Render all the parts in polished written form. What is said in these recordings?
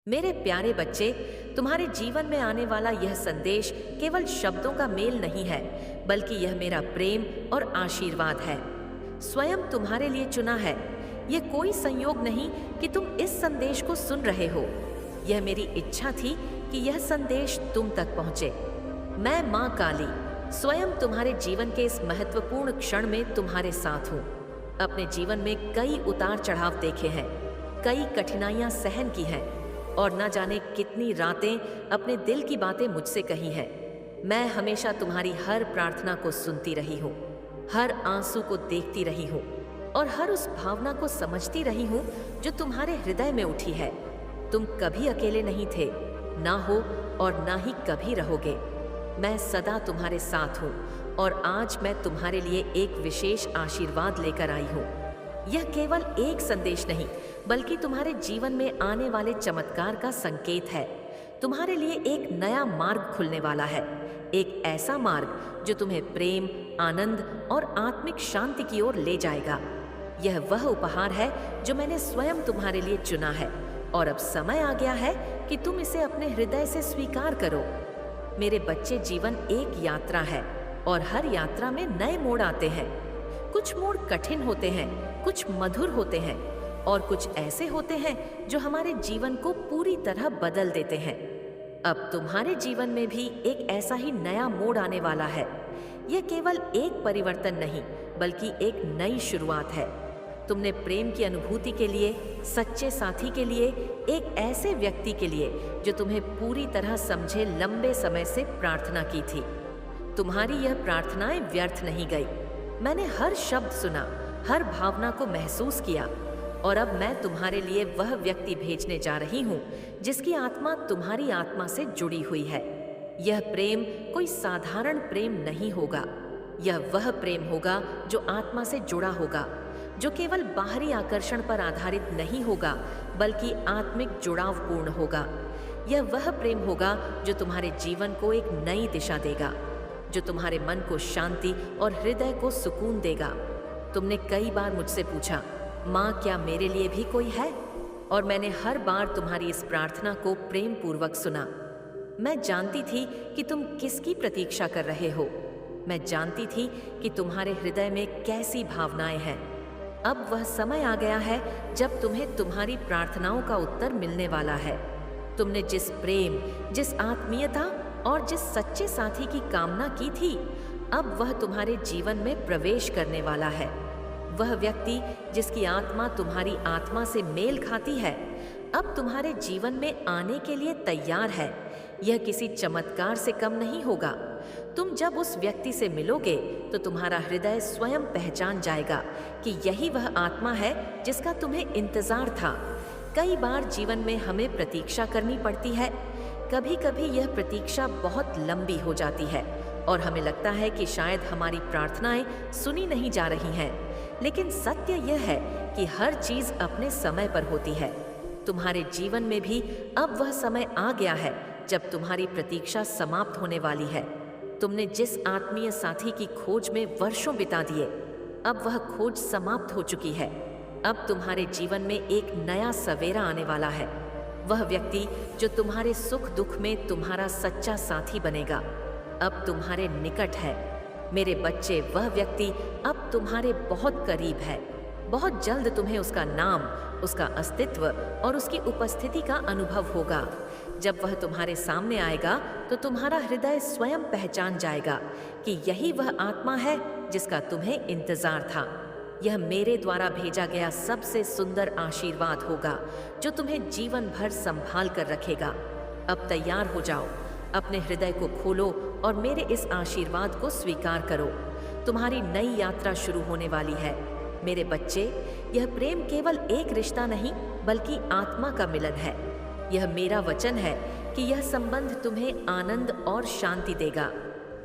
मेरे प्यारे बच्चे, तुम्हारे जीवन में आने वाला यह संदेश केवल शब्दों का मेल नहीं है, बल्कि यह मेरा प्रेम और आशीर्वाद है। स्वयं तुम्हारे लिए चुना है। यह कोई संयोग नहीं कि तुम इस संदेश को सुन रहे हो। यह मेरी इच्छा थी कि यह संदेश तुम तक पहुंचे। मैं माँ काली स्वयं तुम्हारे जीवन के इस महत्वपूर्ण क्षण में तुम्हारे साथ हूँ। अपने जीवन में कई उतार चढ़ाव देखे हैं, कई कठिनाइयाँ सहन की हैं और न जाने कितनी रातें अपने दिल की बातें मुझसे कही हैं। मैं हमेशा तुम्हारी हर प्रार्थना को सुनती रही हूँ, हर आंसू को देखती रही हूँ और हर उस भावना को समझती रही हूँ जो तुम्हारे हृदय में उठी है। तुम कभी अकेले नहीं थे, ना हो और ना ही कभी रहोगे। मैं सदा तुम्हारे साथ हूँ और आज मैं तुम्हारे लिए एक विशेष आशीर्वाद लेकर आई हूँ। यह केवल एक संदेश नहीं, बल्कि तुम्हारे जीवन में आने वाले चमत्कार का संकेत है। तुम्हारे लिए एक नया मार्ग खुलने वाला है, एक ऐसा मार्ग जो तुम्हें प्रेम, आनंद और आत्मिक शांति की ओर ले जाएगा। यह वह उपहार है जो मैंने स्वयं तुम्हारे लिए चुना है और अब समय आ गया है कि तुम इसे अपने हृदय से स्वीकार करो। मेरे बच्चे, जीवन एक यात्रा है और हर यात्रा में नए मोड़ आते हैं। कुछ मोड़ कठिन होते हैं, कुछ मधुर होते हैं और कुछ ऐसे होते हैं जो हमारे जीवन को पूरी तरह बदल देते हैं। अब तुम्हारे जीवन में भी एक ऐसा ही नया मोड़ आने वाला है। यह केवल एक परिवर्तन नहीं, बल्कि एक नई शुरुआत है। तुमने प्रेम की अनुभूति के लिए, सच्चे साथी के लिए, एक ऐसे व्यक्ति के लिए जो तुम्हें पूरी तरह समझे, लंबे समय से प्रार्थना की थी। तुम्हारी यह प्रार्थनाएं व्यर्थ नहीं गई। मैंने हर शब्द सुना, हर भावना को महसूस किया और अब मैं तुम्हारे लिए वह व्यक्ति भेजने जा रही हूँ जिसकी आत्मा तुम्हारी आत्मा से जुड़ी हुई है। यह प्रेम कोई साधारण प्रेम नहीं होगा। यह वह प्रेम होगा जो आत्मा से जुड़ा होगा, जो केवल बाहरी आकर्षण पर आधारित नहीं होगा, बल्कि आत्मिक जुड़ाव पूर्ण होगा। यह वह प्रेम होगा जो तुम्हारे जीवन को एक नई दिशा देगा, जो तुम्हारे मन को शांति और हृदय को सुकून देगा। तुमने कई बार मुझसे पूछा, माँ, क्या मेरे लिए भी कोई है? और मैंने हर बार तुम्हारी इस प्रार्थना को प्रेम पूर्वक सुना। मैं जानती थी कि तुम किसकी प्रतीक्षा कर रहे हो। मैं जानती थी कि तुम्हारे हृदय में कैसी भावनाएं हैं। अब वह समय आ गया है जब तुम्हें तुम्हारी प्रार्थनाओं का उत्तर मिलने वाला है। तुमने जिस प्रेम, जिस आत्मीयता और जिस सच्चे साथी की कामना की थी, अब वह तुम्हारे जीवन में प्रवेश करने वाला है। वह व्यक्ति जिसकी आत्मा तुम्हारी आत्मा से मेल खाती है, अब तुम्हारे जीवन में आने के लिए तैयार है। यह किसी चमत्कार से कम नहीं होगा। तुम जब उस व्यक्ति से मिलोगे तो तुम्हारा हृदय स्वयं पहचान जाएगा कि यही वह आत्मा है जिसका तुम्हें इंतजार था। कई बार जीवन में हमें प्रतीक्षा करनी पड़ती है। कभी कभी यह प्रतीक्षा बहुत लंबी हो जाती है और हमें लगता है कि शायद हमारी प्रार्थनाएं सुनी नहीं जा रही हैं। लेकिन सत्य यह है कि हर चीज अपने समय पर होती है। तुम्हारे जीवन में भी अब वह समय आ गया है जब तुम्हारी प्रतीक्षा समाप्त होने वाली है। तुमने जिस आत्मीय साथी की खोज में वर्षों बिता दिए, अब वह खोज समाप्त हो चुकी है। अब तुम्हारे जीवन में एक नया सवेरा आने वाला है। वह व्यक्ति जो तुम्हारे सुख दुख में तुम्हारा सच्चा साथी बनेगा, अब तुम्हारे निकट है। मेरे बच्चे, वह व्यक्ति अब तुम्हारे बहुत करीब है। बहुत जल्द तुम्हें उसका नाम, उसका अस्तित्व और उसकी उपस्थिति का अनुभव होगा। जब वह तुम्हारे सामने आएगा तो तुम्हारा हृदय स्वयं पहचान जाएगा कि यही वह आत्मा है जिसका तुम्हें इंतजार था। यह मेरे द्वारा भेजा गया सबसे सुंदर आशीर्वाद होगा जो तुम्हें जीवन भर संभाल कर रखेगा। अब तैयार हो जाओ, अपने हृदय को खोलो और मेरे इस आशीर्वाद को स्वीकार करो। तुम्हारी नई यात्रा शुरू होने वाली है। मेरे बच्चे, यह प्रेम केवल एक रिश्ता नहीं, बल्कि आत्मा का मिलन है। यह मेरा वचन है कि यह संबंध तुम्हें आनंद और शांति देगा।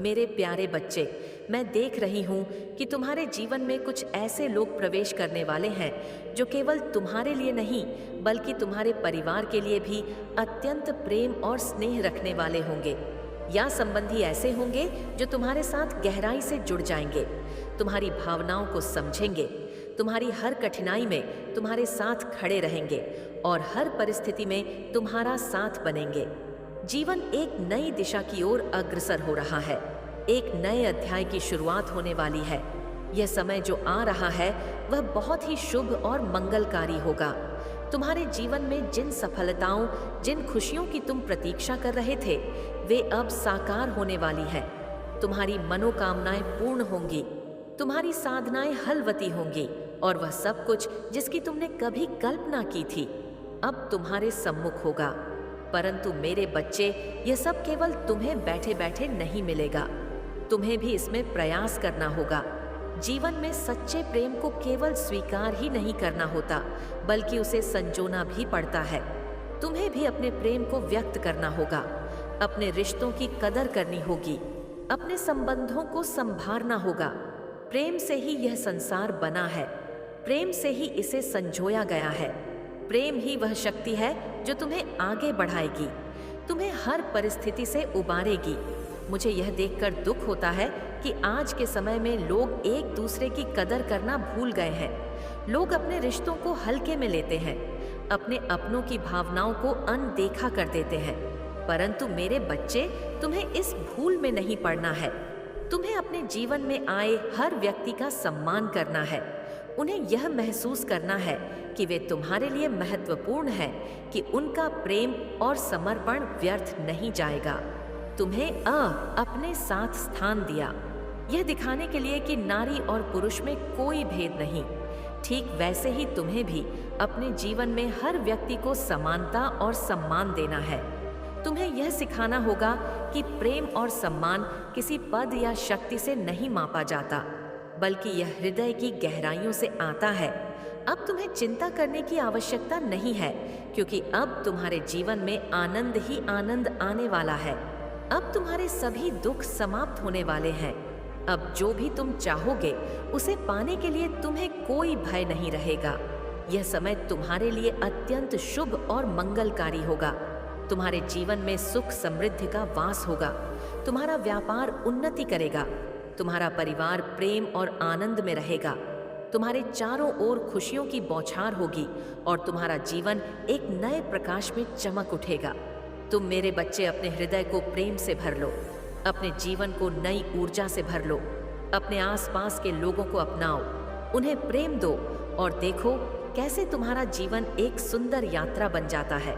मेरे प्यारे बच्चे, मैं देख रही हूँ कि तुम्हारे जीवन में कुछ ऐसे लोग प्रवेश करने वाले हैं जो केवल तुम्हारे लिए नहीं, बल्कि तुम्हारे परिवार के लिए भी अत्यंत प्रेम और स्नेह रखने वाले होंगे। या संबंधी ऐसे होंगे जो तुम्हारे साथ गहराई से जुड़ जाएंगे, तुम्हारी भावनाओं को समझेंगे, तुम्हारी हर कठिनाई में तुम्हारे साथ खड़े रहेंगे और हर परिस्थिति में तुम्हारा साथ बनेंगे। जीवन एक नई दिशा की ओर अग्रसर हो रहा है। एक नए अध्याय की शुरुआत होने वाली है। यह समय जो आ रहा है वह बहुत ही शुभ और मंगलकारी होगा। तुम्हारे जीवन में जिन सफलताओं, जिन खुशियों की तुम प्रतीक्षा कर रहे थे, वे अब साकार होने वाली हैं। तुम्हारी मनोकामनाएं पूर्ण होंगी, तुम्हारी साधनाएं हलवती होंगी और वह सब कुछ जिसकी तुमने कभी कल्पना की थी अब तुम्हारे सम्मुख होगा। परंतु मेरे बच्चे, यह सब केवल तुम्हें बैठे बैठे नहीं मिलेगा। तुम्हें भी इसमें प्रयास करना होगा। जीवन में सच्चे प्रेम को केवल स्वीकार ही नहीं करना होता, बल्कि उसे संजोना भी पड़ता है। तुम्हें भी अपने प्रेम को व्यक्त करना होगा, अपने रिश्तों की कदर करनी होगी, अपने संबंधों को संभालना होगा। प्रेम से ही यह संसार बना है, प्रेम से ही इसे संजोया गया है। प्रेम ही वह शक्ति है जो तुम्हें आगे बढ़ाएगी, तुम्हें हर परिस्थिति से उबारेगी। मुझे यह देखकर दुख होता है कि आज के समय में लोग एक दूसरे की कदर करना भूल गए हैं। लोग अपने रिश्तों को हल्के में लेते हैं, अपने अपनों की भावनाओं को अनदेखा कर देते हैं। परंतु मेरे बच्चे, तुम्हें इस भूल में नहीं पड़ना है। तुम्हें अपने जीवन में आए हर व्यक्ति का सम्मान करना है। उन्हें यह महसूस करना है कि वे तुम्हारे लिए महत्वपूर्ण हैं, कि उनका प्रेम और समर्पण व्यर्थ नहीं जाएगा। तुम्हें अपने साथ स्थान दिया, यह दिखाने के लिए कि नारी और पुरुष में कोई भेद नहीं। ठीक वैसे ही तुम्हें भी अपने जीवन में हर व्यक्ति को समानता और सम्मान देना है। तुम्हें यह सिखाना होगा कि प्रेम और सम्मान किसी पद या शक्ति से नहीं मापा जाता, बल्कि यह हृदय की गहराइयों से आता है। अब तुम्हें चिंता करने की आवश्यकता नहीं है, क्योंकि अब तुम्हारे जीवन में आनंद ही आनंद आने वाला है। अब तुम्हारे सभी दुख समाप्त होने वाले हैं। अब जो भी तुम चाहोगे उसे पाने के लिए तुम्हें कोई भय नहीं रहेगा। यह समय तुम्हारे लिए अत्यंत शुभ और मंगलकारी होगा। तुम्हारे जीवन में सुख समृद्धि का वास होगा। तुम्हारा व्यापार उन्नति करेगा। तुम्हारा परिवार प्रेम और आनंद में रहेगा। तुम्हारे चारों ओर खुशियों की बौछार होगी और तुम्हारा जीवन एक नए प्रकाश में चमक उठेगा। तुम मेरे बच्चे अपने हृदय को प्रेम से भर लो, अपने जीवन को नई ऊर्जा से भर लो, अपने आसपास के लोगों को अपनाओ, उन्हें प्रेम दो और देखो कैसे तुम्हारा जीवन एक सुंदर यात्रा बन जाता है।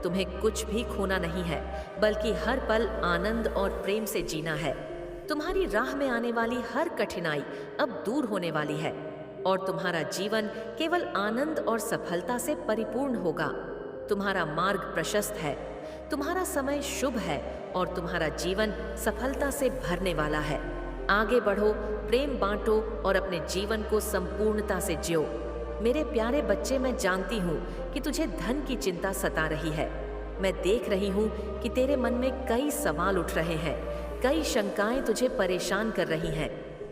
तुम्हें कुछ भी खोना नहीं है, बल्कि हर पल आनंद और प्रेम से जीना है। तुम्हारी राह में आने वाली हर कठिनाई अब दूर होने वाली है और तुम्हारा जीवन केवल आनंद और सफलता से परिपूर्ण होगा। तुम्हारा मार्ग प्रशस्त है, तुम्हारा समय शुभ है और तुम्हारा जीवन सफलता से भरने वाला है। आगे बढ़ो, प्रेम बांटो और अपने जीवन को संपूर्णता से जियो। मेरे प्यारे बच्चे, मैं जानती हूँ कि तुझे धन की चिंता सता रही है। मैं देख रही हूँ कि तेरे मन में कई सवाल उठ रहे हैं, कई शंकाएं तुझे परेशान कर रही हैं।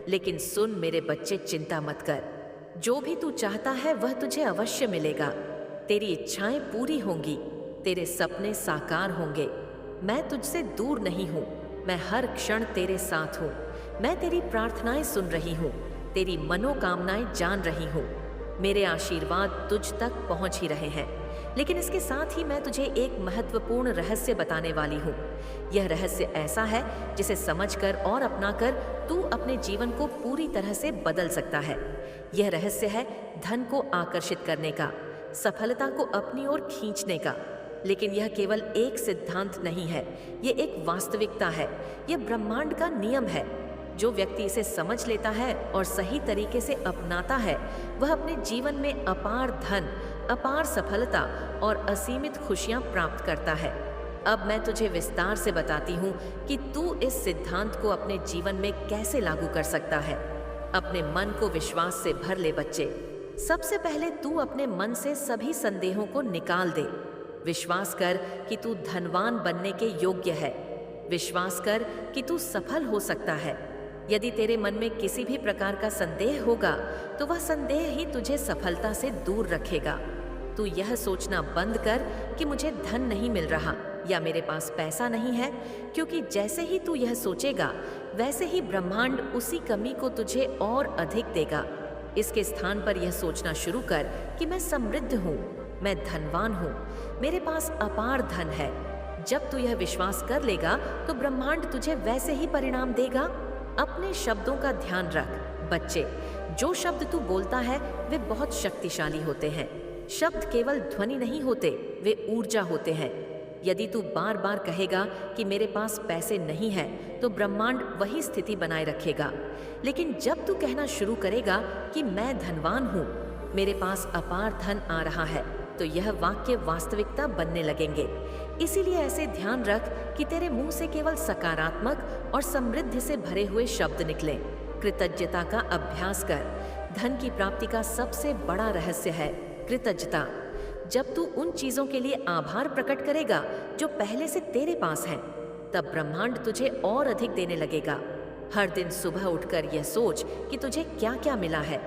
लेकिन सुन मेरे बच्चे, चिंता मत कर। जो भी तू चाहता है वह तुझे अवश्य मिलेगा। तेरी इच्छाएं पूरी होंगी, तेरे सपने साकार होंगे। मैं तुझसे दूर नहीं हूँ, मैं हर क्षण तेरे साथ हूँ। मैं तेरी प्रार्थनाएं सुन रही हूँ, तेरी मनोकामनाएं जान रही हूँ। मेरे आशीर्वाद तुझ तक पहुँच ही रहे हैं। लेकिन इसके साथ ही मैं तुझे एक महत्वपूर्ण रहस्य बताने वाली हूँ। यह रहस्य ऐसा है जिसे समझकर और अपनाकर तू अपने जीवन को पूरी तरह से बदल सकता है। यह रहस्य है धन को आकर्षित करने का, सफलता को अपनी ओर खींचने का। लेकिन यह केवल एक सिद्धांत नहीं है, यह एक वास्तविकता है। यह ब्रह्मांड का नियम है। जो व्यक्ति इसे समझ लेता है और सही तरीके से अपनाता है, वह अपने जीवन में अपार धन, अपार सफलता और असीमित खुशियां प्राप्त करता है। अब मैं तुझे विस्तार से बताती हूँ कि तू इस सिद्धांत को अपने जीवन में कैसे लागू कर सकता है। अपने मन को विश्वास से भर ले बच्चे। सबसे पहले तू अपने मन से सभी संदेहों को निकाल दे। विश्वास कर कि तू धनवान बनने के योग्य है। विश्वास कर कि तू सफल हो सकता है। यदि तेरे मन में किसी भी प्रकार का संदेह होगा तो वह संदेह ही तुझे सफलता से दूर रखेगा। तू यह सोचना बंद कर कि मुझे धन नहीं मिल रहा या मेरे पास पैसा नहीं है, क्योंकि जैसे ही तू यह सोचेगा वैसे ही ब्रह्मांड उसी कमी को तुझे और अधिक देगा। इसके स्थान पर यह सोचना शुरू कर कि मैं समृद्ध हूँ, मैं धनवान हूँ, मेरे पास अपार धन है। जब तू यह विश्वास कर लेगा तो ब्रह्मांड तुझे वैसे ही परिणाम देगा। अपने शब्दों का ध्यान रख। बच्चे, जो शब्द तू बोलता है वे बहुत शक्तिशाली होते हैं। शब्द केवल ध्वनि नहीं होते, वे ऊर्जा होते हैं। यदि तू बार बार कहेगा कि मेरे पास पैसे नहीं है, तो ब्रह्मांड वही स्थिति बनाए रखेगा। लेकिन जब तू कहना शुरू करेगा कि मैं धनवान हूँ, मेरे पास अपार धन आ रहा है, तो यह वाक्य वास्तविकता बनने लगेंगे। इसीलिए ऐसे ध्यान रख कि तेरे मुंह से केवल सकारात्मक और समृद्धि से भरे हुए शब्द निकलें। कृतज्ञता का अभ्यास कर। धन की प्राप्ति का सबसे बड़ा रहस्य है कृतज्ञता। जब तू उन चीजों के लिए आभार प्रकट करेगा जो पहले से तेरे पास हैं, तब ब्रह्मांड तुझे और अधिक देने लगेगा। हर दिन सुबह उठकर यह सोच कि तुझे क्या क्या मिला है,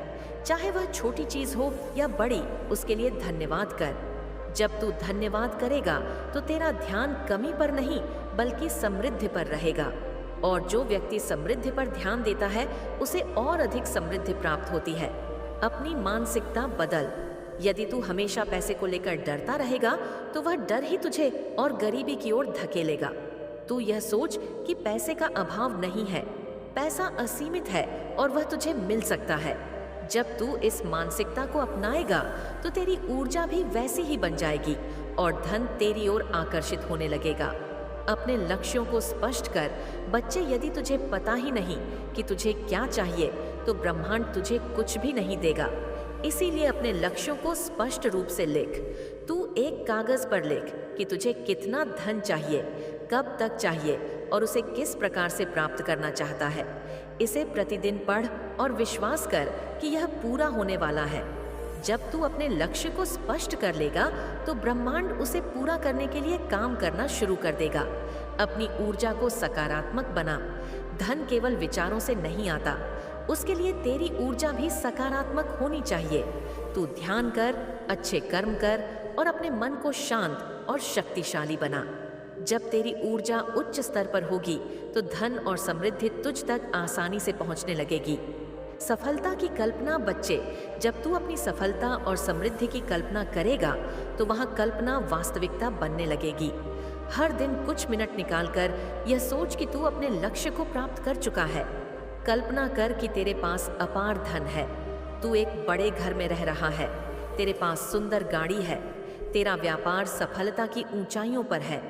चाहे वह छोटी चीज हो या बड़ी, उसके लिए धन्यवाद कर। जब तू धन्यवाद करेगा तो तेरा ध्यान कमी पर नहीं बल्कि समृद्धि पर रहेगा, और जो व्यक्ति समृद्धि पर ध्यान देता है उसे और अधिक समृद्धि प्राप्त होती है। अपनी मानसिकता बदल। यदि तू हमेशा पैसे को लेकर डरता रहेगा तो वह डर ही तुझे और गरीबी की ओर धकेलेगा। तू यह सोच कि पैसे का अभाव नहीं है, पैसा असीमित है और वह तुझे मिल सकता है। जब तू इस मानसिकता को अपनाएगा तो तेरी ऊर्जा भी वैसी ही बन जाएगी और धन तेरी ओर आकर्षित होने लगेगा। अपने लक्ष्यों को स्पष्ट कर। बच्चे, यदि तुझे पता ही नहीं कि तुझे क्या चाहिए तो ब्रह्मांड तुझे कुछ भी नहीं देगा। इसीलिए अपने लक्ष्यों को स्पष्ट रूप से लिख। तू एक कागज पर लिख कि तुझे कितना धन चाहिए, कब तक चाहिए और उसे किस प्रकार से प्राप्त करना चाहता है। इसे प्रतिदिन पढ़ और विश्वास कर कि यह पूरा होने वाला है। जब तू अपने लक्ष्य को स्पष्ट कर लेगा तो ब्रह्मांड उसे पूरा करने के लिए काम करना शुरू कर देगा। अपनी ऊर्जा को सकारात्मक बना। धन केवल विचारों से नहीं आता, उसके लिए तेरी ऊर्जा भी सकारात्मक होनी चाहिए। तू ध्यान कर, अच्छे कर्म कर और अपने मन को शांत और शक्तिशाली बना। जब तेरी ऊर्जा उच्च स्तर पर होगी तो धन और समृद्धि तुझ तक आसानी से पहुंचने लगेगी। सफलता की कल्पना। बच्चे, जब तू अपनी सफलता और समृद्धि की कल्पना करेगा तो वहां कल्पना वास्तविकता बनने लगेगी। हर दिन कुछ मिनट निकालकर यह सोच कि तू अपने लक्ष्य को प्राप्त कर चुका है। कल्पना कर कि तेरे पास अपार धन है, तू एक बड़े घर में रह रहा है, तेरे पास सुंदर गाड़ी है, तेरा व्यापार सफलता की ऊंचाइयों पर है।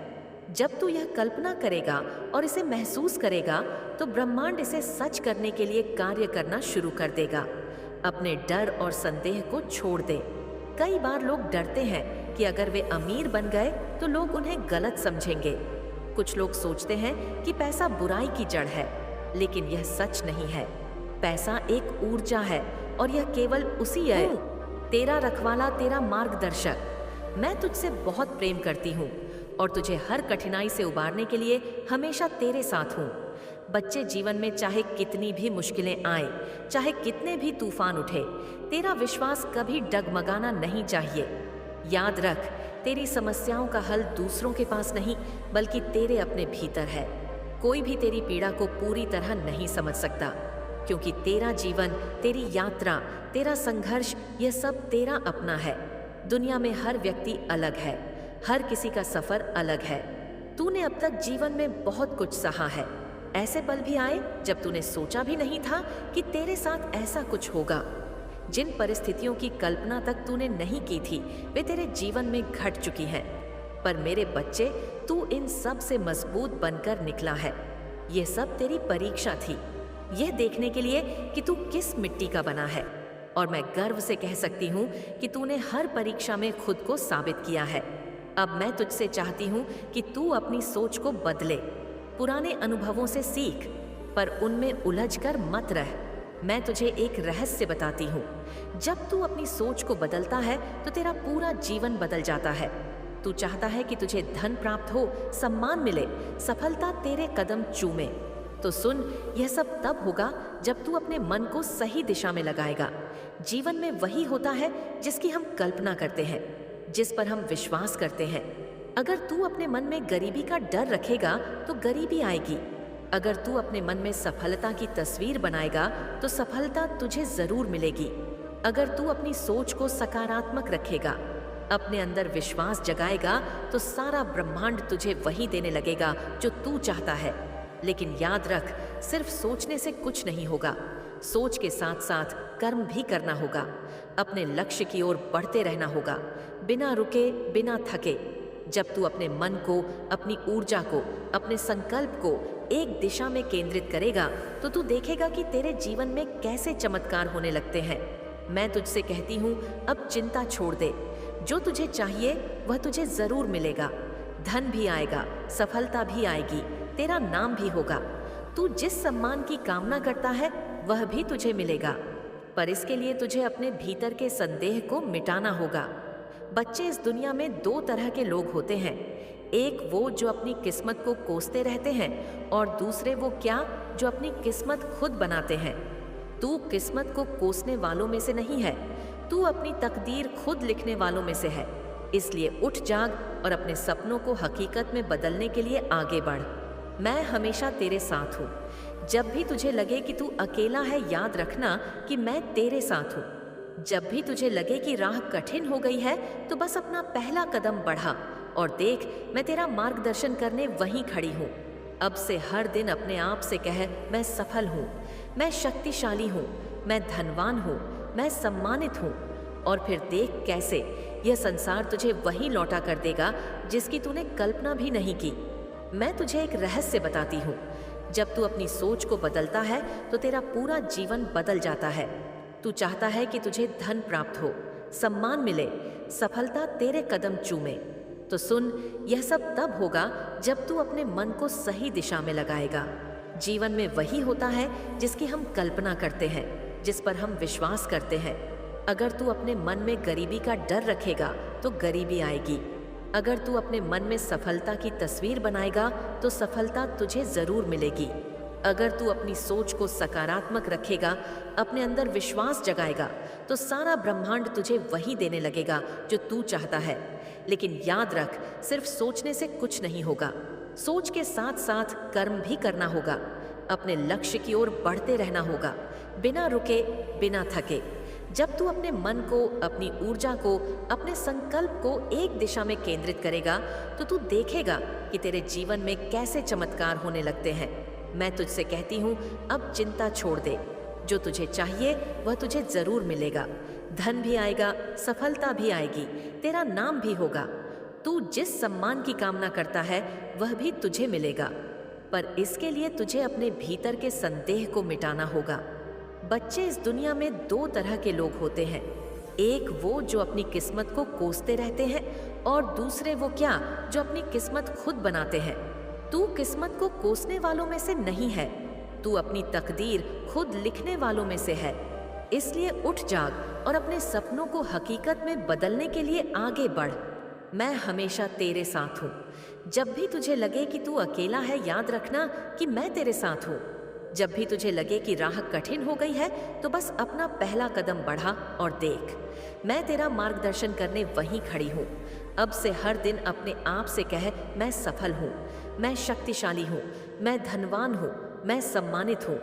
जब तू यह कल्पना करेगा और इसे महसूस करेगा तो ब्रह्मांड इसे सच करने के लिए कार्य करना शुरू कर देगा। अपने डर और संदेह को छोड़ दे। कई बार लोग डरते हैं कि अगर वे अमीर बन गए तो लोग उन्हें गलत समझेंगे। कुछ लोग सोचते हैं कि पैसा बुराई की जड़ है, लेकिन यह सच नहीं है। पैसा एक ऊर्जा है और यह केवल उसी है। तेरा रखवाला, तेरा मार्गदर्शक। मैं तुझसे बहुत प्रेम करती हूँ और तुझे हर कठिनाई से उबारने के लिए हमेशा तेरे साथ हूँ। बच्चे, जीवन में चाहे कितनी भी मुश्किलें आए, चाहे कितने भी तूफान उठे, तेरा विश्वास कभी डगमगाना नहीं चाहिए। याद रख, तेरी समस्याओं का हल दूसरों के पास नहीं बल्कि तेरे अपने भीतर है। कोई भी तेरी पीड़ा को पूरी तरह नहीं समझ सकता, क्योंकि तेरा जीवन, तेरी यात्रा, तेरा संघर्ष, यह सब तेरा अपना है। दुनिया में हर व्यक्ति अलग है, हर किसी का सफर अलग है। तूने अब तक जीवन में बहुत कुछ सहा है। ऐसे पल भी आए जब तूने सोचा भी नहीं था कि तेरे साथ ऐसा कुछ होगा। जिन परिस्थितियों की कल्पना तक तूने नहीं की थी वे तेरे जीवन में घट चुकी हैं। पर मेरे बच्चे, तू इन सब से मजबूत बनकर निकला है। यह सब तेरी परीक्षा थी, यह देखने के लिए कि तू किस मिट्टी का बना है। और मैं गर्व से कह सकती हूँ कि तूने हर परीक्षा में खुद को साबित किया है। अब मैं तुझसे चाहती हूँ कि तू अपनी सोच को बदले। पुराने अनुभवों से सीख, पर उनमें उलझकर मत रह। मैं तुझे एक रहस्य बताती हूँ। जब तू अपनी सोच को बदलता है तो तेरा पूरा जीवन बदल जाता है। तू चाहता है कि तुझे धन प्राप्त हो, सम्मान मिले, सफलता तेरे कदम चूमे। तो सुन, यह सब तब होगा जब तू अपने मन को सही दिशा में लगाएगा। जीवन में वही होता है जिसकी हम कल्पना करते हैं, जिस पर हम विश्वास करते हैं। अगर तू अपने मन में गरीबी का डर रखेगा तो गरीबी आएगी। अगर तू अपने मन में सफलता की तस्वीर बनाएगा तो सफलता तुझे जरूर मिलेगी। अगर तू अपनी सोच को सकारात्मक रखेगा, अपने अंदर विश्वास जगाएगा, तो सारा ब्रह्मांड तुझे वही देने लगेगा जो तू चाहता है। लेकिन याद रख, सिर्फ सोचने से कुछ नहीं होगा। सोच के साथ साथ कर्म भी करना होगा। अपने लक्ष्य की ओर बढ़ते रहना होगा, बिना रुके, बिना थके। जब तू अपने मन को, अपनी ऊर्जा को, अपने संकल्प को एक दिशा में केंद्रित करेगा, तो तू देखेगा कि तेरे जीवन में कैसे चमत्कार होने लगते हैं। मैं तुझसे कहती हूँ, अब चिंता छोड़ दे। जो तुझे चाहिए वह तुझे जरूर मिलेगा। धन भी आएगा, सफलता भी आएगी, तेरा नाम भी होगा। तू जिस सम्मान की कामना करता है वह भी तुझे मिलेगा, पर इसके लिए तुझे अपने भीतर के संदेह को मिटाना होगा। बच्चे, इस दुनिया में दो तरह के लोग होते हैं। एक वो जो अपनी किस्मत को कोसते रहते हैं, और दूसरे वो क्या जो अपनी किस्मत खुद बनाते हैं। तू किस्मत को कोसने वालों में से नहीं है, तू अपनी तकदीर खुद लिखने वालों में से है। इसलिए उठ जाग और अपने सपनों को हकीकत में बदलने के लिए आगे बढ़। मैं हमेशा तेरे साथ हूँ। जब भी तुझे लगे कि तू अकेला है, याद रखना कि मैं तेरे साथ हूँ। जब भी तुझे लगे कि राह कठिन हो गई है, तो बस अपना पहला कदम बढ़ा और देख, मैं तेरा मार्गदर्शन करने वहीं खड़ी हूँ। अब से हर दिन अपने आप से कह, मैं सफल हूँ, मैं शक्तिशाली हूँ, मैं धनवान हूँ, मैं सम्मानित हूँ। और फिर देख कैसे यह संसार तुझे वही लौटा कर देगा जिसकी तूने कल्पना भी नहीं की। मैं तुझे एक रहस्य बताती हूँ। जब तू अपनी सोच को बदलता है तो तेरा पूरा जीवन बदल जाता है। तू चाहता है कि तुझे धन प्राप्त हो, सम्मान मिले, सफलता तेरे कदम चूमे। तो सुन, यह सब तब होगा जब तू अपने मन को सही दिशा में लगाएगा। जीवन में वही होता है जिसकी हम कल्पना करते हैं, जिस पर हम विश्वास करते हैं। अगर तू अपने मन में गरीबी का डर रखेगा तो गरीबी आएगी। अगर तू अपने मन में सफलता की तस्वीर बनाएगा तो सफलता तुझे जरूर मिलेगी। अगर तू अपनी सोच को सकारात्मक रखेगा, अपने अंदर विश्वास जगाएगा, तो सारा ब्रह्मांड तुझे वही देने लगेगा जो तू चाहता है। लेकिन याद रख, सिर्फ सोचने से कुछ नहीं होगा। सोच के साथ साथ कर्म भी करना होगा। अपने लक्ष्य की ओर बढ़ते रहना होगा, बिना रुके, बिना थके। जब तू अपने मन को, अपनी ऊर्जा को, अपने संकल्प को एक दिशा में केंद्रित करेगा, तो तू देखेगा कि तेरे जीवन में कैसे चमत्कार होने लगते हैं। मैं तुझसे कहती हूँ, अब चिंता छोड़ दे। जो तुझे चाहिए वह तुझे जरूर मिलेगा। धन भी आएगा, सफलता भी आएगी, तेरा नाम भी होगा। तू जिस सम्मान की कामना करता है वह भी तुझे मिलेगा, पर इसके लिए तुझे अपने भीतर के संदेह को मिटाना होगा। बच्चे, इस दुनिया में दो तरह के लोग होते हैं। एक वो जो अपनी किस्मत को कोसते रहते हैं, और दूसरे वो क्या जो अपनी किस्मत खुद बनाते हैं। तू किस्मत को कोसने वालों में से नहीं है, तू अपनी तकदीर खुद लिखने वालों में से है। इसलिए उठ जाग और अपने सपनों को हकीकत में बदलने के लिए आगे बढ़। मैं हमेशा तेरे साथ हूँ। जब भी तुझे लगे कि तू अकेला है, याद रखना कि मैं तेरे साथ हूँ। जब भी तुझे लगे कि राह कठिन हो गई है, तो बस अपना पहला कदम बढ़ा और देख, मैं तेरा मार्गदर्शन करने वहीं खड़ी हूँ। अब से हर दिन अपने आप से कह, मैं सफल हूँ, मैं शक्तिशाली हूँ, मैं धनवान हूँ, मैं सम्मानित हूँ।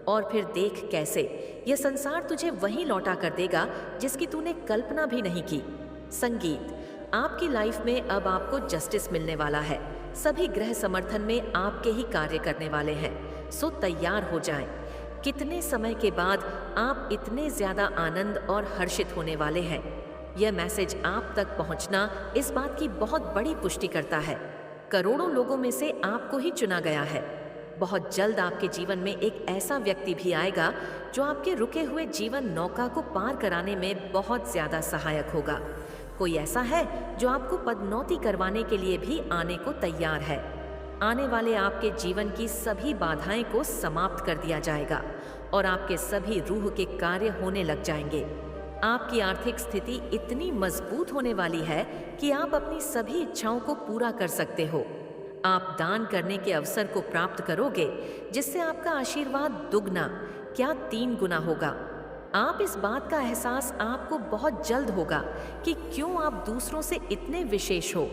और फिर देख कैसे यह संसार तुझे वहीं लौटा कर देगा जिसकी तूने कल्पना भी नहीं की। संगीत, आपकी लाइफ में अब आपको जस्टिस मिलने वाला है। सभी ग्रह समर्थन में आपके ही कार्य करने वाले हैं, सो तैयार हो जाएं। कितने समय के बाद आप इतने ज्यादा आनंद और हर्षित होने वाले हैं। यह मैसेज आप तक पहुंचना इस बात की बहुत बड़ी पुष्टि करता है। करोड़ों लोगों में से आपको ही चुना गया है। बहुत जल्द आपके जीवन में एक ऐसा व्यक्ति भी आएगा जो आपके रुके हुए जीवन नौका को पार कराने में बहुत ज्यादा सहायक होगा। कोई ऐसा है जो आपको पदोन्नति करवाने के लिए भी आने को तैयार है। आने वाले आपके जीवन की सभी बाधाएं को समाप्त कर दिया जाएगा और आपके सभी रूह के कार्य होने लग जाएंगे। आपकी आर्थिक स्थिति इतनी मजबूत होने वाली है कि आप अपनी सभी इच्छाओं को पूरा कर सकते हो। आप दान करने के अवसर को प्राप्त करोगे, जिससे आपका आशीर्वाद दुगना क्या 3 गुना होगा। आप इस बात का एहसास आपको बहुत जल्द होगा कि क्यों आप दूसरों से इतने विशेष हो।